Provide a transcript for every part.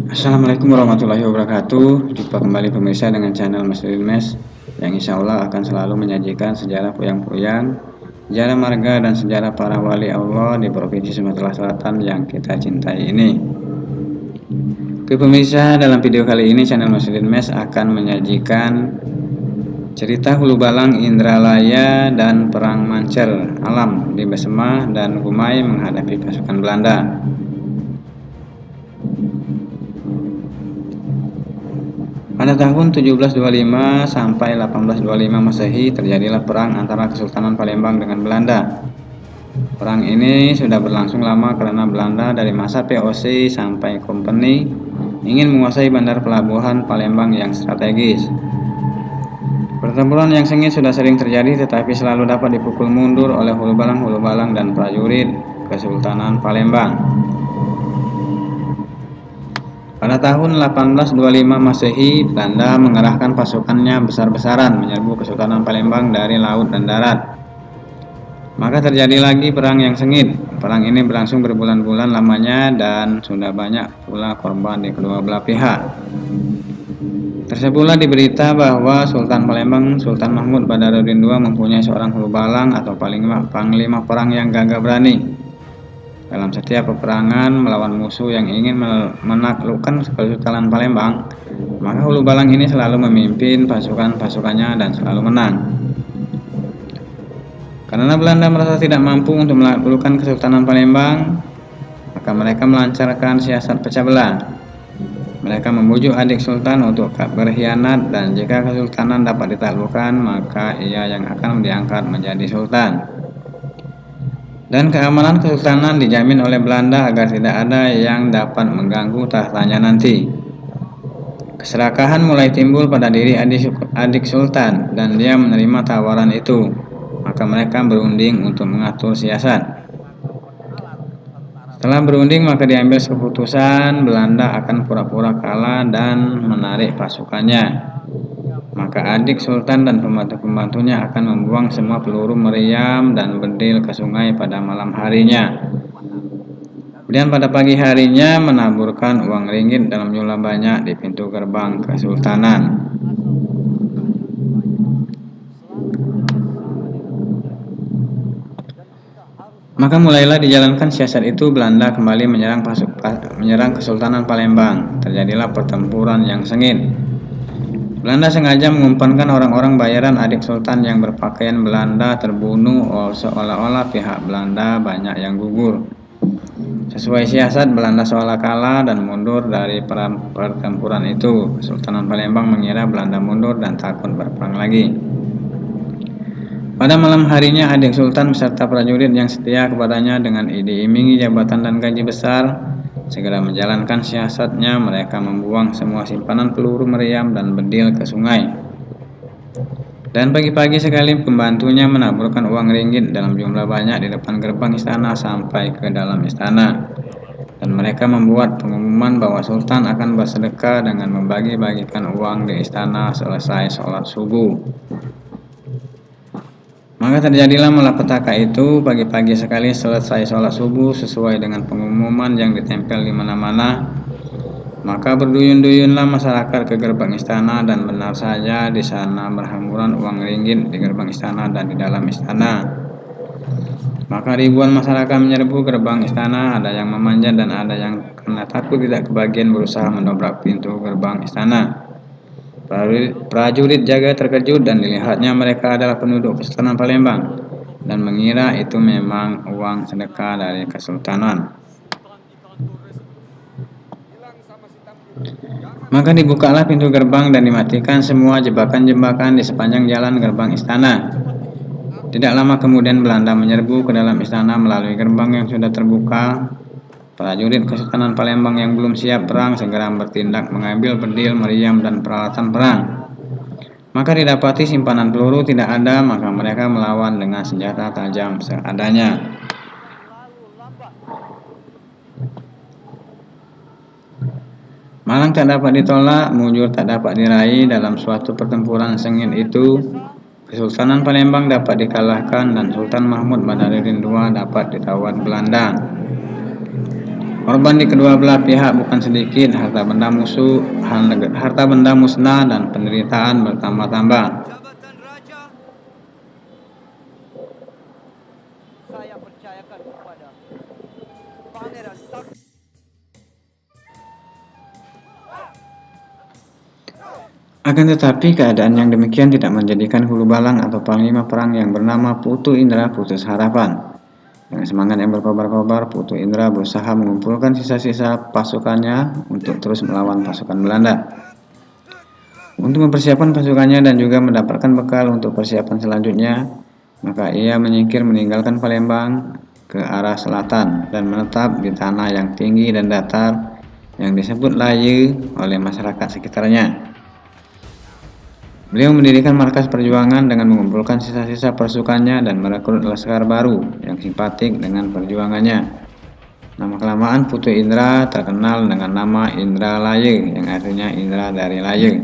Assalamualaikum warahmatullahi wabarakatuh. Jumpa kembali pemirsa dengan channel Mas Mes yang insya Allah akan selalu menyajikan sejarah puyang-puyang, sejarah marga dan sejarah para wali Allah di Provinsi Sumatera Selatan yang kita cintai ini. Oke pemirsa, dalam video kali ini channel Mas Mes akan menyajikan cerita Hulu Balang, Indralaya, dan Perang Mancer Alam di Besema dan Gumai menghadapi pasukan Belanda. Pada tahun 1725 sampai 1825 Masehi terjadilah perang antara Kesultanan Palembang dengan Belanda. Perang ini sudah berlangsung lama karena Belanda dari masa VOC sampai Kompeni ingin menguasai bandar pelabuhan Palembang yang strategis. Pertempuran yang sengit sudah sering terjadi tetapi selalu dapat dipukul mundur oleh Hulu Balang dan prajurit Kesultanan Palembang. Pada tahun 1825 Masehi, Belanda mengerahkan pasukannya besar-besaran menyerbu Kesultanan Palembang dari laut dan darat. Maka terjadi lagi perang yang sengit. Perang ini berlangsung berbulan-bulan lamanya dan sudah banyak pula korban di kedua belah pihak. Tersebutlah diberita bahwa Sultan Palembang, Sultan Mahmud Badarudin II mempunyai seorang Hulu Balang atau panglima perang yang gagah berani. Dalam setiap peperangan melawan musuh yang ingin menaklukkan Kesultanan Palembang, maka Hulu Balang ini selalu memimpin pasukannya dan selalu menang. Karena Belanda merasa tidak mampu untuk menaklukkan Kesultanan Palembang, maka mereka melancarkan siasat pecah belah. Mereka membujuk adik sultan untuk berkhianat dan jika kesultanan dapat ditaklukkan, maka ia yang akan diangkat menjadi sultan. Dan keamanan kesultanan dijamin oleh Belanda agar tidak ada yang dapat mengganggu tahtanya nanti. Keserakahan mulai timbul pada diri adik sultan dan dia menerima tawaran itu. Maka mereka berunding untuk mengatur siasat. Setelah berunding maka diambil keputusan Belanda akan pura-pura kalah dan menarik pasukannya. Maka adik sultan dan pembantu-pembantunya akan membuang semua peluru meriam dan bedil ke sungai pada malam harinya. Kemudian pada pagi harinya menaburkan uang ringgit dalam jumlah banyak di pintu gerbang kesultanan. Maka mulailah dijalankan siasat itu. Belanda kembali menyerang Kesultanan Palembang. Terjadilah pertempuran yang sengit. Belanda sengaja mengumpankan orang-orang bayaran adik sultan yang berpakaian Belanda terbunuh seolah-olah pihak Belanda banyak yang gugur. Sesuai siasat, Belanda seolah kalah dan mundur dari pertempuran itu. Kesultanan Palembang mengira Belanda mundur dan takut berperang lagi. Pada malam harinya adik sultan beserta prajurit yang setia kepadanya dengan diimingi jabatan dan gaji besar segera menjalankan siasatnya. Mereka membuang semua simpanan peluru meriam dan bedil ke sungai. Dan pagi-pagi sekali pembantunya menaburkan uang ringgit dalam jumlah banyak di depan gerbang istana sampai ke dalam istana. Dan mereka membuat pengumuman bahwa sultan akan bersedekah dengan membagi-bagikan uang di istana selesai sholat subuh. Maka terjadilah malapetaka itu. Pagi-pagi sekali selesai sholat subuh sesuai dengan pengumuman yang ditempel di mana-mana. Maka berduyun-duyunlah masyarakat ke gerbang istana dan benar saja di sana berhamburan uang ringgit di gerbang istana dan di dalam istana. Maka ribuan masyarakat menyerbu gerbang istana. Ada yang memanjat dan ada yang karena takut tidak kebagian berusaha mendobrak pintu gerbang istana. Prajurit jaga terkejut dan dilihatnya mereka adalah penduduk Kesultanan Palembang dan mengira itu memang uang sedekah dari kesultanan. Maka dibukalah pintu gerbang dan dimatikan semua jebakan-jebakan di sepanjang jalan gerbang istana. Tidak lama kemudian Belanda menyerbu ke dalam istana melalui gerbang yang sudah terbuka. Prajurit Kesultanan Palembang yang belum siap perang segera bertindak mengambil bedil, meriam, dan peralatan perang. Maka didapati simpanan peluru tidak ada, maka mereka melawan dengan senjata tajam seadanya. Malang tak dapat ditolak, mujur tak dapat diraih. Dalam suatu pertempuran sengit itu, Kesultanan Palembang dapat dikalahkan dan Sultan Mahmud Badarudin II dapat ditawan Belanda. Korban di kedua belah pihak bukan sedikit, harta benda musnah dan penderitaan bertambah-tambah. Jabatan raja, saya percayakan kepada Pangeran Tak. Akan tetapi keadaan yang demikian tidak menjadikan Hulu Balang atau panglima perang yang bernama Putu Indra putus harapan. Dengan semangat yang berkobar-kobar, Putu Indra berusaha mengumpulkan sisa-sisa pasukannya untuk terus melawan pasukan Belanda. Untuk mempersiapkan pasukannya dan juga mendapatkan bekal untuk persiapan selanjutnya, maka ia menyingkir meninggalkan Palembang ke arah selatan dan menetap di tanah yang tinggi dan datar yang disebut Laye oleh masyarakat sekitarnya. Beliau mendirikan markas perjuangan dengan mengumpulkan sisa-sisa pasukannya dan merekrut laskar baru yang simpatik dengan perjuangannya. Nama kelamaan Putu Indra terkenal dengan nama Indra Laye yang artinya Indra dari Laye.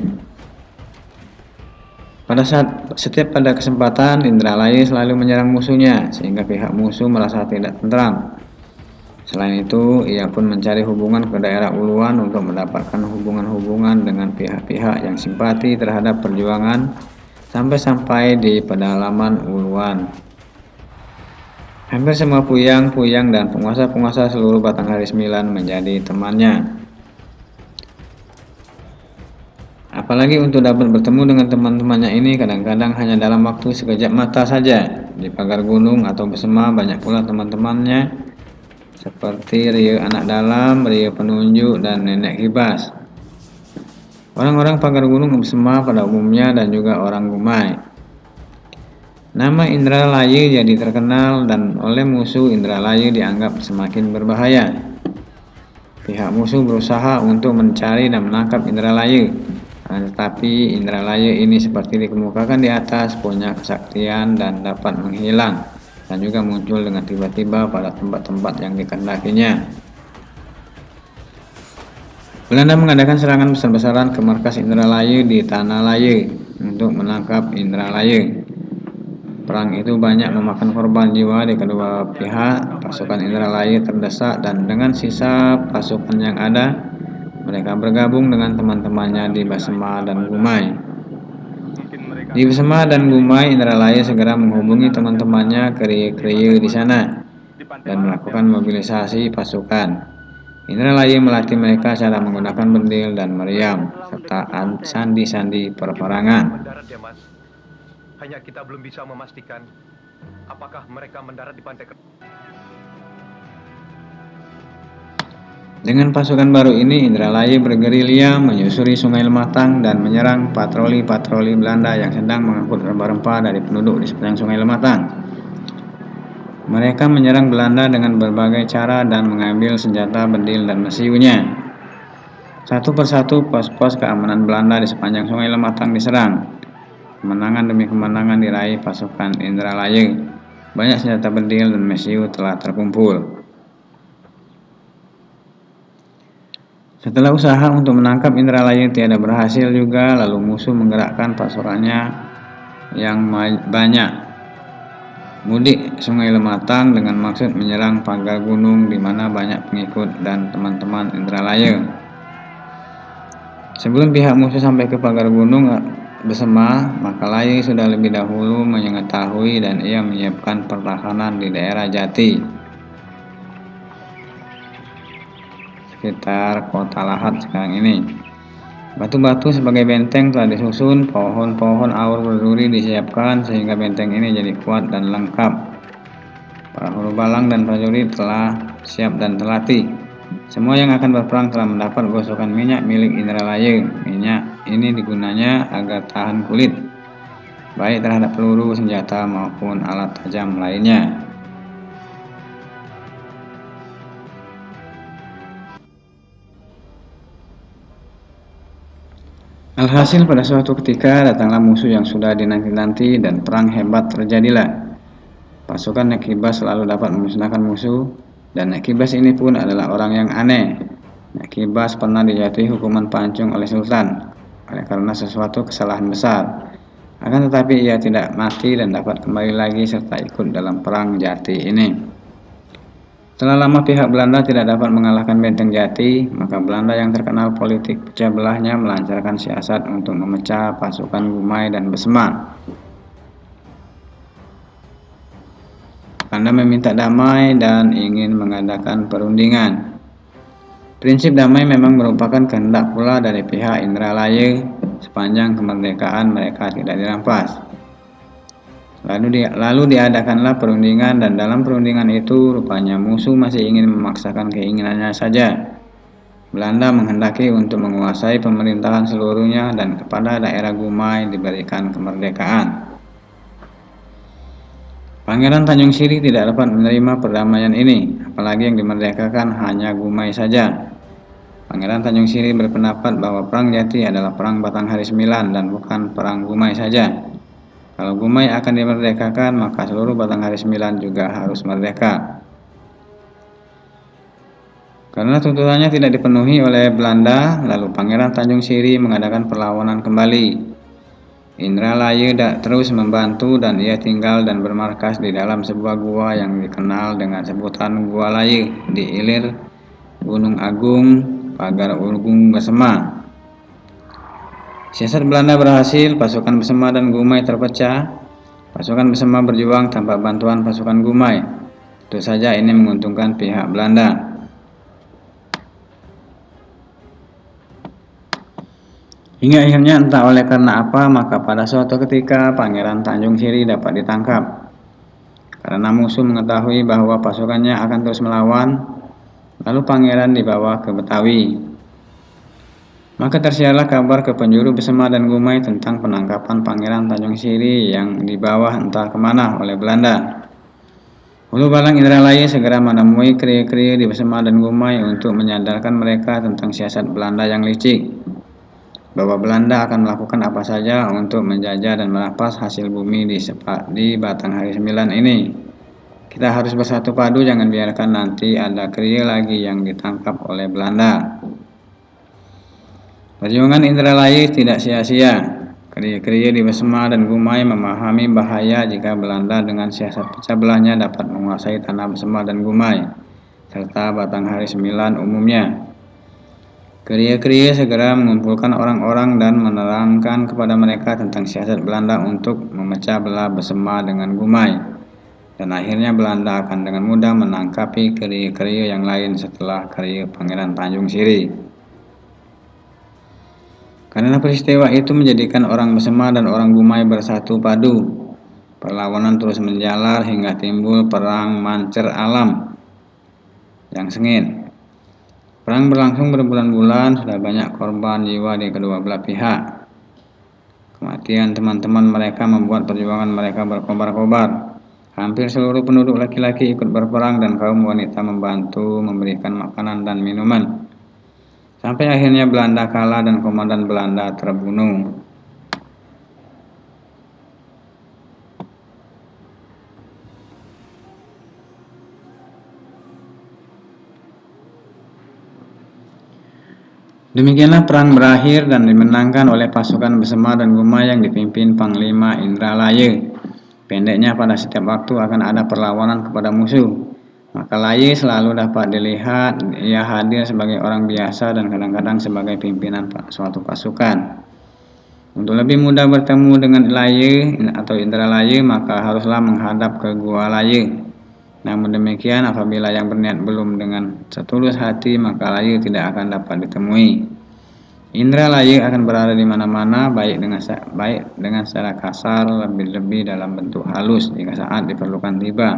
Setiap pada kesempatan, Indra Laye selalu menyerang musuhnya sehingga pihak musuh merasa tidak tentram. Selain itu, ia pun mencari hubungan ke daerah Uluan untuk mendapatkan hubungan-hubungan dengan pihak-pihak yang simpati terhadap perjuangan sampai di pedalaman Uluan. Hampir semua puyang dan penguasa-penguasa seluruh Batanghari Sembilan menjadi temannya. Apalagi untuk dapat bertemu dengan teman-temannya ini kadang-kadang hanya dalam waktu sekejap mata saja. Di pagar gunung atau bersama banyak pula teman-temannya seperti Rio Anak Dalam, Rio Penunjuk, dan Nenek Kibas. Orang-orang pagar gunung bersama pada umumnya dan juga orang Gumai. Nama Indra Laye jadi terkenal dan oleh musuh Indra Laye dianggap semakin berbahaya. Pihak musuh berusaha untuk mencari dan menangkap Indra Laye. Tetapi Indra Laye ini seperti dikemukakan di atas punya kesaktian dan dapat menghilang dan juga muncul dengan tiba-tiba pada tempat-tempat yang dikehendakinya. Belanda mengadakan serangan besar-besaran ke markas Indra Laye di Tanah Laye untuk menangkap Indra Laye. Perang itu banyak memakan korban jiwa di kedua pihak. Pasukan Indra Laye terdesak dan dengan sisa pasukan yang ada, mereka bergabung dengan teman-temannya di Basema dan Gumai. Di Basema dan Gumai, Indra Laye segera menghubungi teman-temannya kriye-kriye di sana dan melakukan mobilisasi pasukan. Indra Laye melatih mereka cara menggunakan bendil dan meriam serta sandi-sandi peperangan. Hanya kita belum bisa memastikan apakah mereka mendarat di pantai. Dengan pasukan baru ini, Indra Laye bergerilya menyusuri Sungai Lematang dan menyerang patroli-patroli Belanda yang sedang mengangkut rempah-rempah dari penduduk di sepanjang Sungai Lematang. Mereka menyerang Belanda dengan berbagai cara dan mengambil senjata, bendil, dan mesiunya. Satu persatu pos-pos keamanan Belanda di sepanjang Sungai Lematang diserang. Kemenangan demi kemenangan diraih pasukan Indra Laye. Banyak senjata bendil dan mesiu telah terkumpul. Setelah usaha untuk menangkap Indra Laye tiada berhasil juga, lalu musuh menggerakkan pasukannya yang banyak mudik Sungai Lematang dengan maksud menyerang pagar gunung di mana banyak pengikut dan teman-teman Indra Laye. Sebelum pihak musuh sampai ke pagar gunung Besema, maka Laye sudah lebih dahulu mengetahui dan ia menyiapkan pertahanan di daerah Jati sekitar kota Lahat sekarang ini. Batu-batu sebagai benteng telah disusun, pohon-pohon aur berduri disiapkan sehingga benteng ini jadi kuat dan lengkap. Para Hulu Balang dan prajurit telah siap dan terlatih. Semua yang akan berperang telah mendapat gosokan minyak milik Indra Laye. Minyak ini digunanya agar tahan kulit, baik terhadap peluru, senjata maupun alat tajam lainnya. Alhasil pada suatu ketika datanglah musuh yang sudah dinanti-nanti dan perang hebat terjadilah. Pasukan Nekibas selalu dapat memusnahkan musuh dan Nekibas ini pun adalah orang yang aneh. Nekibas pernah dijatuhi hukuman pancung oleh Sultan karena sesuatu kesalahan besar. Akan tetapi ia tidak mati dan dapat kembali lagi serta ikut dalam perang Jati ini. Setelah lama pihak Belanda tidak dapat mengalahkan Benteng Jati, maka Belanda yang terkenal politik pecah belahnya melancarkan siasat untuk memecah pasukan Gumai dan Besma. Belanda meminta damai dan ingin mengadakan perundingan. Prinsip damai memang merupakan kehendak pula dari pihak Indralaya sepanjang kemerdekaan mereka tidak dirampas. Lalu diadakanlah perundingan, dan dalam perundingan itu rupanya musuh masih ingin memaksakan keinginannya saja. Belanda menghendaki untuk menguasai pemerintahan seluruhnya dan kepada daerah Gumai diberikan kemerdekaan. Pangeran Tanjung Siri tidak dapat menerima perdamaian ini, apalagi yang dimerdekakan hanya Gumai saja. Pangeran Tanjung Siri berpendapat bahwa Perang Jati adalah perang Batanghari IX dan bukan perang Gumai saja. Kalau Gumai akan dimerdekakan, maka seluruh Batanghari IX juga harus merdeka. Karena tuntutannya tidak dipenuhi oleh Belanda, lalu Pangeran Tanjung Siri mengadakan perlawanan kembali. Indralaya terus membantu dan ia tinggal dan bermarkas di dalam sebuah gua yang dikenal dengan sebutan Gua Laye di ilir Gunung Agung, Pagar Urgung Besema. Siasat Belanda berhasil, pasukan Besema dan Gumai terpecah. Pasukan Besema berjuang tanpa bantuan pasukan Gumai. Tentu saja ini menguntungkan pihak Belanda. Hingga akhirnya entah oleh karena apa, maka pada suatu ketika Pangeran Tanjung Siri dapat ditangkap. Karena musuh mengetahui bahwa pasukannya akan terus melawan, lalu Pangeran dibawa ke Betawi. Maka tersiarlah kabar ke penjuru Besema dan Gumai tentang penangkapan Pangeran Tanjung Siri yang dibawa entah kemana oleh Belanda. Hulu Balang Indralaya segera menemui kriya-kriya di Besema dan Gumai untuk menyadarkan mereka tentang siasat Belanda yang licik, bahwa Belanda akan melakukan apa saja untuk menjajah dan merampas hasil bumi di Batanghari IX ini. Kita harus bersatu padu, jangan biarkan nanti ada kriya lagi yang ditangkap oleh Belanda. Perjuangan Indralaya tidak sia-sia. Kriya-kriya di Besema dan Gumai memahami bahaya jika Belanda dengan siasat pecah belahnya dapat menguasai tanah Besema dan Gumai, serta Batanghari IX umumnya. Kriya-kriya segera mengumpulkan orang-orang dan menerangkan kepada mereka tentang siasat Belanda untuk memecah belah Besema dengan Gumai. Dan akhirnya Belanda akan dengan mudah menangkapi kriya-kriya yang lain setelah kriya Pangeran Tanjung Siri. Karena peristiwa itu menjadikan orang Besema dan orang Gumai bersatu padu. Perlawanan terus menjalar hingga timbul perang Mancer Alam yang sengit. Perang berlangsung berbulan-bulan, sudah banyak korban jiwa di kedua belah pihak. Kematian teman-teman mereka membuat perjuangan mereka berkobar-kobar. Hampir seluruh penduduk laki-laki ikut berperang dan kaum wanita membantu memberikan makanan dan minuman. Sampai akhirnya Belanda kalah dan komandan Belanda terbunuh. Demikianlah perang berakhir dan dimenangkan oleh pasukan Besema dan Gumai yang dipimpin Panglima Indralaya. Pendeknya, pada setiap waktu akan ada perlawanan kepada musuh, maka Laye selalu dapat dilihat ia hadir sebagai orang biasa dan kadang-kadang sebagai pimpinan suatu pasukan. Untuk lebih mudah bertemu dengan Laye atau Indralaya, maka haruslah menghadap ke Gua Laye. Namun demikian, apabila yang berniat belum dengan setulus hati, maka Laye tidak akan dapat ditemui. Indralaya akan berada di mana-mana, baik dengan secara kasar, lebih-lebih dalam bentuk halus jika saat diperlukan tiba.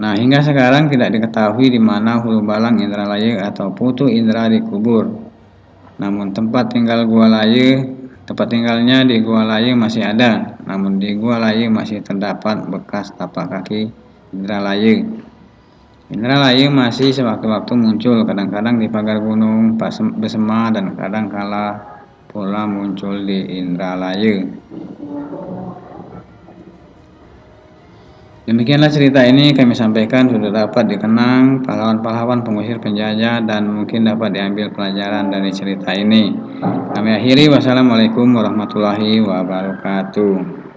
Nah, hingga sekarang tidak diketahui di mana Hulu Balang Indralaya atau Putu Indra dikubur. Namun tempat tinggalnya di Gua Laye masih ada. Namun di Gua Laye masih terdapat bekas tapak kaki Indralaya. Indralaya masih sewaktu-waktu muncul, kadang-kadang di pagar gunung Besema dan kadang-kala pula muncul di Indralaya. Demikianlah cerita ini kami sampaikan sudah dapat dikenang pahlawan-pahlawan pengusir penjajah dan mungkin dapat diambil pelajaran dari cerita ini. Kami akhiri, wassalamualaikum warahmatullahi wabarakatuh.